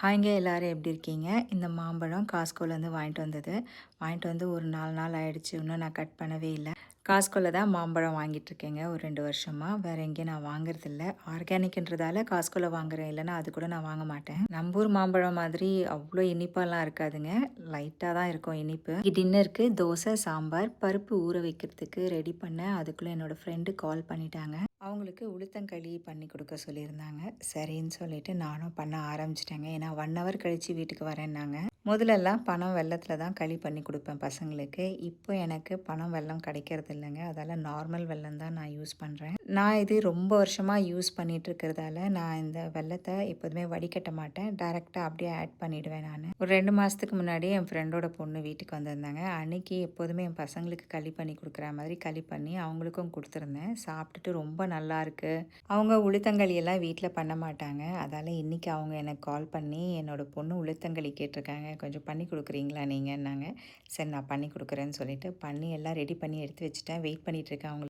ஹாய்ங்க, எல்லாரும் எப்படி இருக்கீங்க? இந்த மாம்பழம் காஸ்கோலேருந்து வாங்கிட்டு வந்தது. வாங்கிட்டு வந்து ஒரு 4 நாள் ஆயிடுச்சு. இன்னும் நான் கட் பண்ணவே இல்ல. காஸ்கோல தான் மாம்பழம் வாங்கிட்டுருக்கேங்க ஒரு 2 வருஷமா. வேற எங்கேயும் நான் வாங்குறதில்ல. ஆர்கானிக்ன்றதால காஸ்கோல வாங்குறேன். இல்லைன்னா அது கூட நான் வாங்க மாட்டேன். நம்ம ஊர் மாம்பழம் மாதிரி அவ்வளோ இனிப்பாலாம் இருக்காதுங்க. லைட்டா தான் இருக்கும் இனிப்பு. டின்னருக்கு தோசை, சாம்பார், பருப்பு ஊற வைக்கிறதுக்கு ரெடி பண்ணேன். அதுக்குள்ள என்னோட ஃப்ரெண்டு கால் பண்ணிட்டாங்க. அவங்களுக்கு உளுத்தங்களி பண்ணி கொடுக்க சொல்லியிருந்தாங்க. சரின்னு சொல்லிட்டு நானும் பண்ண ஆரம்பிச்சிட்டேங்க. ஏன்னா 1 ஹவர் கழித்து வீட்டுக்கு வரேன்னாங்க. முதல்லலாம் பனம் வெல்லத்தில் தான் களி பண்ணி கொடுப்பேன் பசங்களுக்கு. இப்போ எனக்கு பனம் வெல்லம் கிடைக்கிறது இல்லைங்க. அதால் நார்மல் வெல்லம் தான் நான் யூஸ் பண்ணுறேன். நான் இது ரொம்ப வருஷமாக யூஸ் பண்ணிட்டு இருக்கிறதால நான் இந்த வெல்லத்தை எப்போதுமே வடிகட்ட மாட்டேன். டைரெக்டாக அப்படியே ஆட் பண்ணிவிடுவேன் நான். ஒரு 2 மாதத்துக்கு முன்னாடி என் ஃப்ரெண்டோட பொண்ணு வீட்டுக்கு வந்திருந்தாங்க. அன்றைக்கி எப்போதுமே என் பசங்களுக்கு களி பண்ணி கொடுக்குற மாதிரி களி பண்ணி அவங்களுக்கும் கொடுத்துருந்தேன். சாப்பிட்டுட்டு ரொம்ப நல்லாயிருக்கு. அவங்க உளுத்தங்களி எல்லாம் வீட்டில் பண்ண மாட்டாங்க. அதால் இன்றைக்கி அவங்க எனக்கு கால் பண்ணி என்னோடய பொண்ணு உளுத்தங்களி கேட்டிருக்காங்க. கொஞ்சம் பண்ணி கொடுக்குறீங்களா நீங்கன்னாங்க. சரி நான் பண்ணி கொடுக்குறேன்னு சொல்லிட்டு பண்ணி எல்லாம் ரெடி பண்ணி எடுத்து வச்சுட்டேன். வெயிட் பண்ணிகிட்ருக்கேன் அவங்களுக்கு.